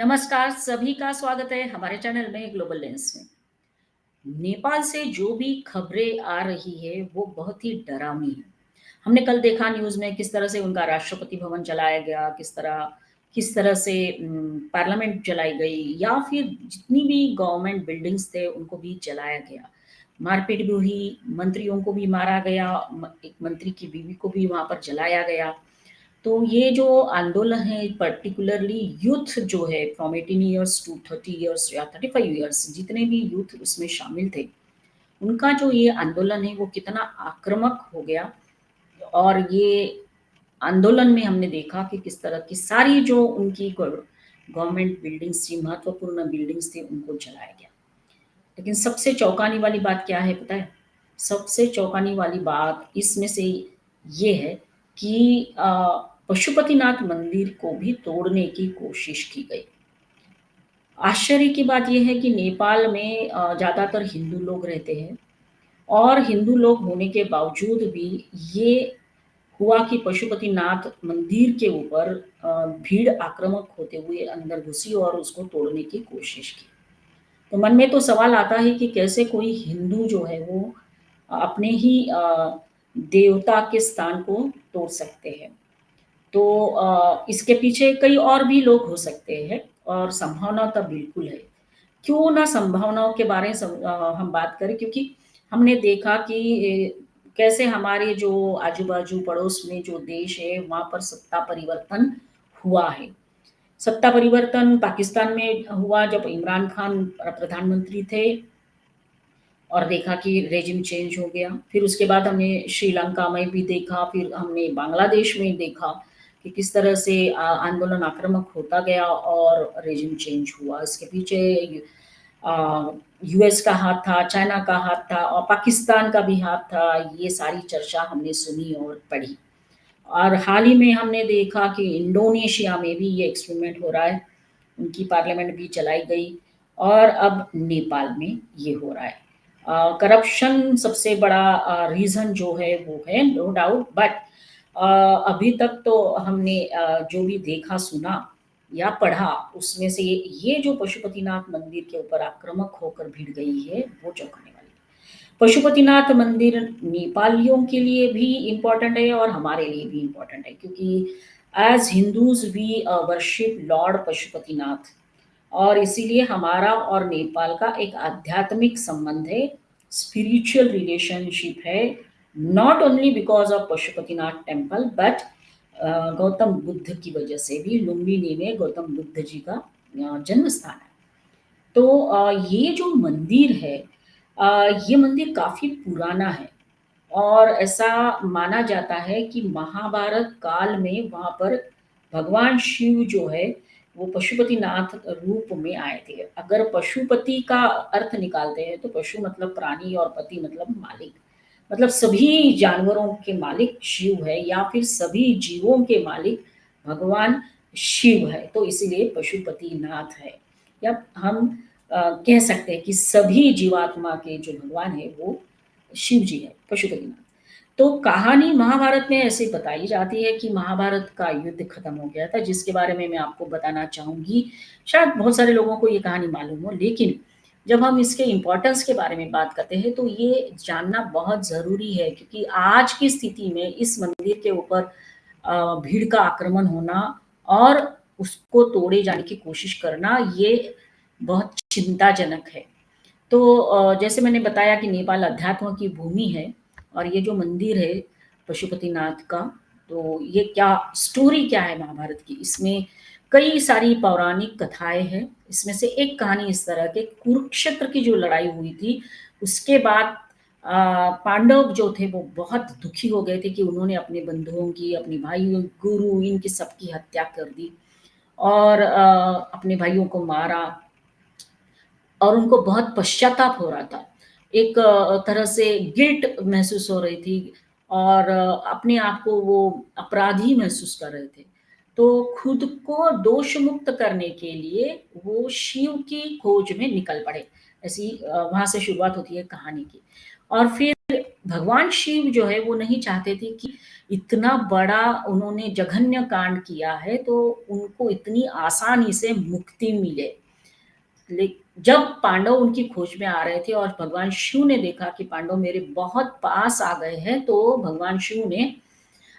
नमस्कार, सभी का स्वागत है हमारे चैनल में ग्लोबल लेंस में। नेपाल से जो भी खबरें आ रही है, वो बहुत ही डरावनी है। हमने कल देखा न्यूज़ में किस तरह से उनका राष्ट्रपति भवन जलाया गया, किस तरह से पार्लियामेंट जलाई गई या फिर जितनी भी गवर्नमेंट बिल्डिंग्स थे, उनको भी जलाया गया। मारपीट भी हुई, मंत्रियों को भी मारा गया, एक मंत्री की बीवी को भी वहाँ पर जलाया गया। तो ये जो आंदोलन है पर्टिकुलरली यूथ जो है फ्रॉम 18 इयर्स टू 30 इयर्स या 35 इयर्स जितने भी यूथ उसमें शामिल थे, उनका जो ये आंदोलन है वो कितना आक्रामक हो गया। और ये आंदोलन में हमने देखा कि किस तरह की सारी जो उनकी गवर्नमेंट बिल्डिंग्स थी, महत्वपूर्ण बिल्डिंग्स थी, उनको जलाया गया। लेकिन सबसे चौंकाने वाली बात क्या है पता है? सबसे चौंकाने वाली बात इसमें से ये है कि पशुपतिनाथ मंदिर को भी तोड़ने की कोशिश की गई। आश्चर्य की बात ये है कि नेपाल में ज़्यादातर हिंदू लोग रहते हैं और हिंदू लोग होने के बावजूद भी ये हुआ कि पशुपतिनाथ मंदिर के ऊपर भीड़ आक्रामक होते हुए अंदर घुसी और उसको तोड़ने की कोशिश की। तो मन में तो सवाल आता है कि कैसे कोई हिंदू जो है वो अपने ही देवता के स्थान को तोड़ सकते हैं। तो इसके पीछे कई और भी लोग हो सकते हैं और संभावना तो बिल्कुल है। क्यों ना संभावनाओं के बारे में हम बात करें, क्योंकि हमने देखा कि कैसे हमारे जो आजू-बाजू पड़ोस में जो देश है, वहाँ पर सत्ता परिवर्तन हुआ है। सत्ता परिवर्तन पाकिस्तान में हुआ जब इमरान खान प्रधानमंत्री थे और देखा कि रेजिम चेंज हो गया। फिर उसके बाद हमने श्रीलंका में भी देखा, फिर हमने बांग्लादेश में देखा कि किस तरह से आंदोलन आक्रामक होता गया और रेजिम चेंज हुआ। इसके पीछे यूएस का हाथ था, चाइना का हाथ था और पाकिस्तान का भी हाथ था। ये सारी चर्चा हमने सुनी और पढ़ी। और हाल ही में हमने देखा कि इंडोनेशिया में भी ये एक्सपेरिमेंट हो रहा है, उनकी पार्लियामेंट भी चलाई गई और अब नेपाल में ये हो रहा है। करप्शन सबसे बड़ा रीज़न जो है वो है, नो डाउट, बट अभी तक तो हमने जो भी देखा, सुना या पढ़ा, उसमें से ये जो पशुपतिनाथ मंदिर के ऊपर आक्रामक होकर भिड़ गई है, वो चौंकाने वाली है। पशुपतिनाथ मंदिर नेपालियों के लिए भी इम्पोर्टेंट है और हमारे लिए भी इम्पोर्टेंट है, क्योंकि as Hindus we worship lord Pashupatinath और इसीलिए हमारा और नेपाल का एक आध्यात्मिक संबंध है, स्पिरिचुअल रिलेशनशिप है, not only because of Pashupatinath temple but Gautam Buddha की वजह से भी। लुम्बिनी में गौतम बुद्ध जी का जन्म स्थान है। तो ये जो मंदिर है, ये मंदिर काफ़ी पुराना है और ऐसा माना जाता है कि महाभारत काल में वहाँ पर भगवान शिव जो है, वो पशुपतिनाथ रूप में आए थे। अगर पशुपति का अर्थ निकालते हैं, तो पशु मतलब प्राणी और पति मतलब मालिक। मतलब सभी जानवरों के मालिक शिव है या फिर सभी जीवों के मालिक भगवान शिव है, तो इसीलिए पशुपतिनाथ है। या हम कह सकते हैं कि सभी जीवात्मा के जो भगवान है वो शिव जी है, पशुपतिनाथ। तो कहानी महाभारत में ऐसे बताई जाती है कि महाभारत का युद्ध खत्म हो गया था, जिसके बारे में मैं आपको बताना चाहूँगी। शायद बहुत सारे लोगों को ये कहानी मालूम हो, लेकिन जब हम इसके इम्पोर्टेंस के बारे में बात करते हैं, तो ये जानना बहुत ज़रूरी है, क्योंकि आज की स्थिति में इस मंदिर के ऊपर भीड़ का आक्रमण होना और उसको तोड़े जाने की कोशिश करना, ये बहुत चिंताजनक है। तो जैसे मैंने बताया कि नेपाल अध्यात्म की भूमि है और ये जो मंदिर है पशुपतिनाथ का, तो ये क्या स्टोरी क्या है महाभारत की? इसमें कई सारी पौराणिक कथाएँ हैं। इसमें से एक कहानी इस तरह के कुरुक्षेत्र की जो लड़ाई हुई थी, उसके बाद पांडव जो थे वो बहुत दुखी हो गए थे कि उन्होंने अपने बंधुओं की, अपने भाइयों, गुरु इनकी सबकी हत्या कर दी और अपने भाइयों को मारा और उनको बहुत पश्चाताप हो रहा था। एक तरह से गिल्ट महसूस हो रही थी और अपने आप को वो अपराधी महसूस कर रहे थे। तो खुद को दोष मुक्त करने के लिए वो शिव की खोज में निकल पड़े। ऐसी वहाँ से शुरुआत होती है कहानी की। और फिर भगवान शिव जो है वो नहीं चाहते थे कि इतना बड़ा उन्होंने जघन्य कांड किया है तो उनको इतनी आसानी से मुक्ति मिले। ले जब पांडव उनकी खोज में आ रहे थे और भगवान शिव ने देखा कि पांडव मेरे बहुत पास आ गए हैं, तो भगवान शिव ने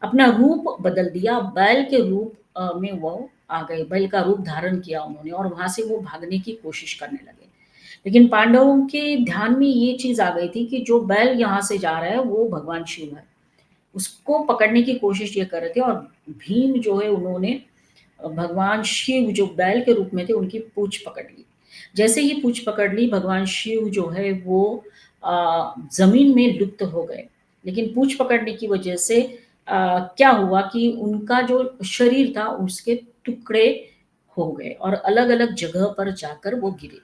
अपना रूप बदल दिया, बैल के रूप में वो आ गए, बैल का रूप धारण किया उन्होंने और वहाँ से वो भागने की कोशिश करने लगे। लेकिन पांडवों के ध्यान में ये चीज़ आ गई थी कि जो बैल यहाँ से जा रहा है वो भगवान शिव है। उसको पकड़ने की कोशिश ये कर रहे थे और भीम जो है उन्होंने भगवान शिव जो बैल के रूप में थे उनकी पूँछ पकड़ ली। जैसे ही पूँछ पकड़ ली भगवान शिव जो है वो ज़मीन में लुप्त हो गए। लेकिन पूँछ पकड़ने की वजह से क्या हुआ कि उनका जो शरीर था उसके टुकड़े हो गए और अलग-अलग जगह पर जाकर वो गिरे।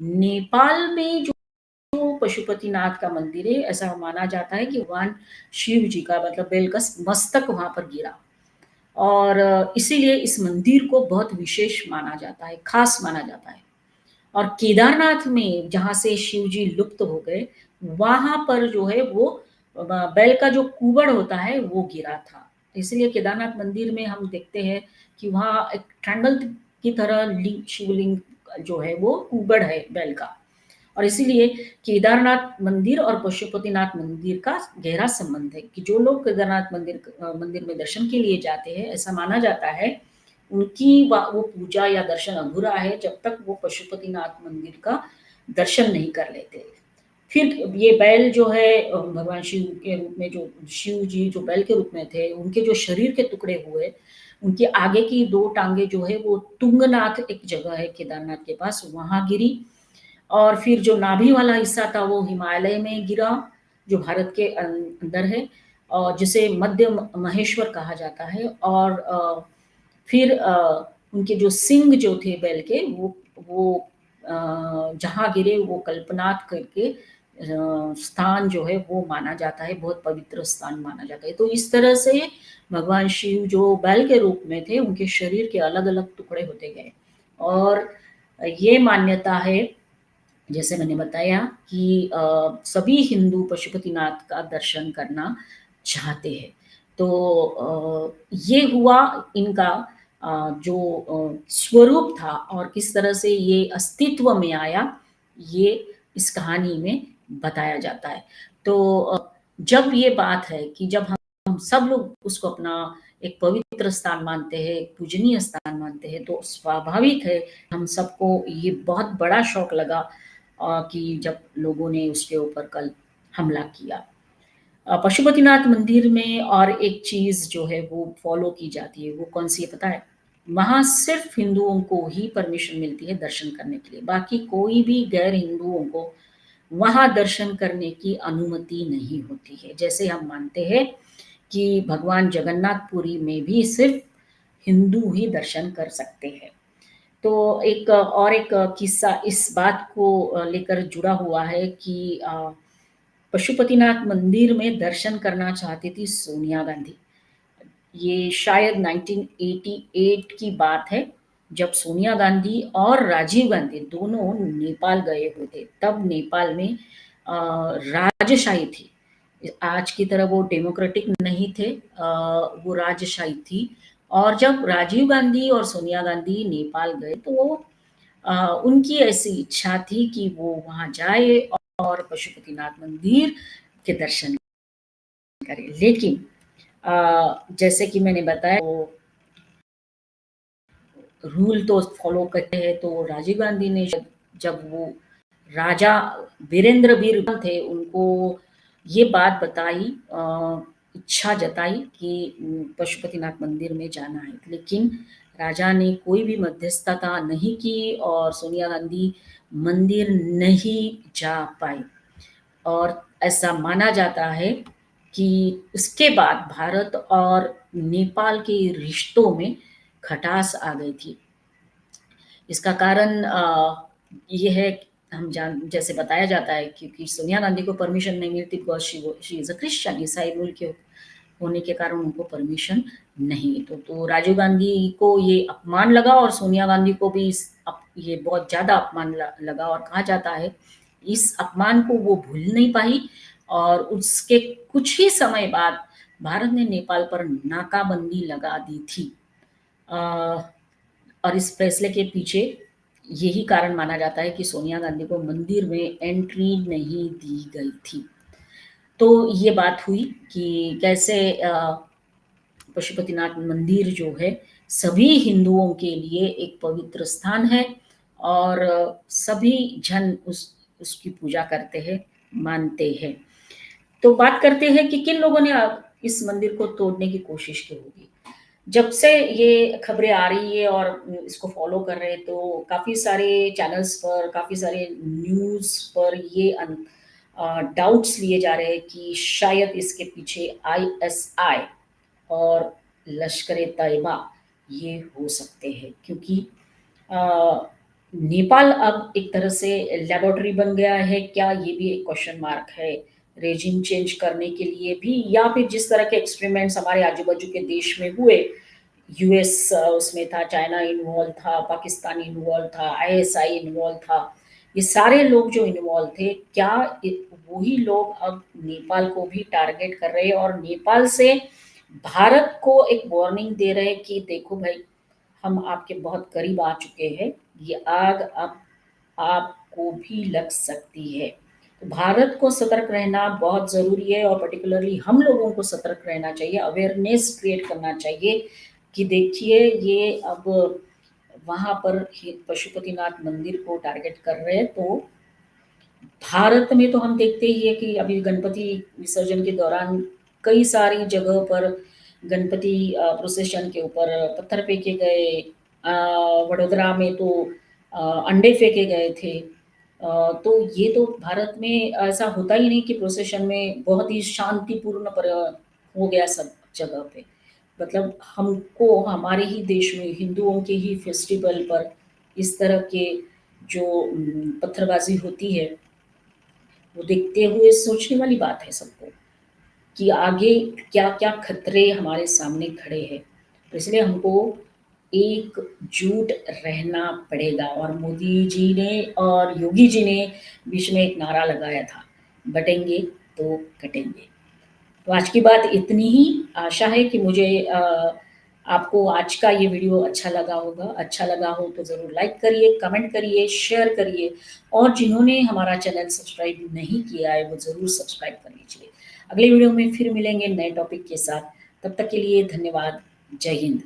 नेपाल में जो पशुपतिनाथ का मंदिर है, ऐसा माना जाता है कि भगवान शिव जी का मतलब बैल का मस्तक वहाँ पर गिरा। और इसीलिए इस मंदिर को बहुत विशेष माना जाता है, खास माना जाता है। और केदारनाथ में जहाँ से शिव जी लुप्त हो गए, वहाँ पर जो है वो बैल का जो कूबड़ होता है वो गिरा था। इसलिए केदारनाथ मंदिर में हम देखते हैं कि वहाँ एक ट्रायंगल की तरह शिवलिंग जो है वो कूबड़ है बैल का। और इसीलिए केदारनाथ मंदिर और पशुपतिनाथ मंदिर का गहरा संबंध है कि जो लोग केदारनाथ मंदिर में दर्शन के लिए जाते हैं, ऐसा माना जाता है उनकी वो पूजा या दर्शन अधूरा है जब तक वो पशुपतिनाथ मंदिर का दर्शन नहीं कर लेते। फिर ये बैल जो है भगवान शिव के रूप में जो शिव जी जो बैल के रूप में थे, उनके जो शरीर के टुकड़े हुए, उनकी आगे की 2 टाँगें जो है वो तुंगनाथ एक जगह है केदारनाथ के पास, वहाँ गिरी। और फिर जो नाभि वाला हिस्सा था वो हिमालय में गिरा, जो भारत के अंदर है और जिसे मध्य महेश्वर कहा जाता है। और फिर उनके जो सींग जो थे बैल के वो जहाँ गिरे वो कल्पनाथ करके स्थान जो है वो माना जाता है, बहुत पवित्र स्थान माना जाता है। तो इस तरह से भगवान शिव जो बैल के रूप में थे, उनके शरीर के अलग-अलग टुकड़े होते गए। और ये मान्यता है जैसे मैंने बताया कि सभी हिंदू पशुपतिनाथ का दर्शन करना चाहते हैं। तो ये हुआ इनका जो स्वरूप था और किस तरह से ये अस्तित्व में आया, ये इस कहानी में बताया जाता है। तो जब ये बात है कि जब हम सब लोग उसको अपना एक पवित्र स्थान मानते हैं, एक पूजनीय स्थान मानते हैं, तो स्वाभाविक है हम सबको ये बहुत बड़ा शौक लगा कि जब लोगों ने उसके ऊपर कल हमला किया। पशुपतिनाथ मंदिर में और एक चीज़ जो है वो फ़ॉलो की जाती है, वो कौन-सी है पता है? वहाँ सिर्फ़ हिंदुओं को ही परमिशन मिलती है दर्शन करने के लिए, बाकी कोई भी गैर हिंदुओं को वहाँ दर्शन करने की अनुमति नहीं होती है। जैसे हम मानते हैं कि भगवान जगन्नाथपुरी में भी सिर्फ़ हिंदू ही दर्शन कर सकते हैं। तो एक और एक किस्सा इस बात को लेकर जुड़ा हुआ है कि पशुपतिनाथ मंदिर में दर्शन करना चाहती थी सोनिया गांधी। ये शायद 1988 की बात है, जब सोनिया गांधी और राजीव गांधी दोनों नेपाल गए हुए थे। तब नेपाल में राजशाही थी। आज की तरह वो डेमोक्रेटिक नहीं थे, वो राजशाही थी। और जब राजीव गांधी और सोनिया गांधी नेपाल गए तो उनकी ऐसी इच्छा थी कि वो वहाँ जाए और पशुपतिनाथ मंदिर के दर्शन करें। लेकिन जैसे कि मैंने बताया वो रूल तो फॉलो करते हैं, तो राजीव गांधी ने जब वो राजा वीरेंद्र वीर थे उनको ये बात बताई, इच्छा जताई कि पशुपतिनाथ मंदिर में जाना है। लेकिन राजा ने कोई भी मध्यस्थता नहीं की और सोनिया गांधी मंदिर नहीं जा पाई। और ऐसा माना जाता है कि उसके बाद भारत और नेपाल के रिश्तों में खटास आ गई थी। इसका कारण ये है हम जान जैसे बताया जाता है क्योंकि सोनिया गांधी को परमिशन नहीं मिलती because she is a Christian, ईसाई मूल के होने के कारण उनको परमिशन नहीं। तो राजीव गांधी को ये अपमान लगा और सोनिया गांधी को भी ये बहुत ज़्यादा अपमान लगा और कहा जाता है इस अपमान को वो भूल नहीं पाई और उसके कुछ ही समय बाद भारत ने नेपाल पर नाकाबंदी लगा दी थी। अ, और इस फैसले के पीछे यही कारण माना जाता है कि सोनिया गांधी को मंदिर में एंट्री नहीं दी गई थी। तो ये बात हुई कि कैसे पशुपतिनाथ मंदिर जो है सभी हिंदुओं के लिए एक पवित्र स्थान है और सभी जन उसकी पूजा करते हैं, मानते हैं। तो बात करते हैं कि किन लोगों ने इस मंदिर को तोड़ने की कोशिश की होगी। जब से ये खबरें आ रही है और इसको फॉलो कर रहे हैं तो काफ़ी सारे चैनल्स पर, काफ़ी सारे न्यूज़ पर ये डाउट्स लिए जा रहे हैं कि शायद इसके पीछे आईएसआई और लश्कर-ए-तैयबा ये हो सकते हैं, क्योंकि अ, नेपाल अब एक तरह से लेबोरेटरी बन गया है क्या, ये भी एक क्वेश्चन मार्क है। रेजिम चेंज करने के लिए भी या फिर जिस तरह के एक्सपेरिमेंट्स हमारे आजू-बाजू के देश में हुए, यूएस उसमें था, चाइना इन्वॉल्व था, पाकिस्तान इन्वॉल्व था, आईएसआई इन्वॉल्व था। ये सारे लोग जो इन्वॉल्व थे, क्या वही लोग अब नेपाल को भी टारगेट कर रहे हैं और नेपाल से भारत को एक वार्निंग दे रहे हैं कि देखो भाई, हम आपके बहुत करीब आ चुके हैं, ये आग अब आपको भी लग सकती है। तो भारत को सतर्क रहना बहुत ज़रूरी है और पर्टिकुलरली हम लोगों को सतर्क रहना चाहिए, अवेयरनेस क्रिएट करना चाहिए कि देखिए ये अब वहाँ पर पशुपतिनाथ मंदिर को टारगेट कर रहे हैं। तो भारत में तो हम देखते ही है कि अभी गणपति विसर्जन के दौरान कई सारी जगहों पर गणपति प्रोसेशन के ऊपर पत्थर फेंके गए। वडोदरा में तो अंडे फेंके गए थे। तो ये तो भारत में ऐसा होता ही नहीं कि प्रोसेशन में बहुत ही शांतिपूर्ण हो गया सब जगह पे। मतलब हमको हमारे ही देश में हिंदुओं के ही फेस्टिवल पर इस तरह के जो पत्थरबाजी होती है, वो देखते हुए सोचने वाली बात है सबको कि आगे क्या-क्या खतरे हमारे सामने खड़े हैं। तो इसलिए हमको एकजुट रहना पड़ेगा और मोदी जी ने और योगी जी ने बीच में एक नारा लगाया था, बटेंगे तो कटेंगे। तो आज की बात इतनी ही। आशा है कि मुझे आपको आज का ये वीडियो अच्छा लगा होगा। अच्छा लगा हो तो ज़रूर लाइक करिए, कमेंट करिए, शेयर करिए और जिन्होंने हमारा चैनल सब्सक्राइब नहीं किया है, वो ज़रूर सब्सक्राइब कर लीजिए। अगले वीडियो में फिर मिलेंगे नए टॉपिक के साथ। तब तक के लिए धन्यवाद। जय हिंद।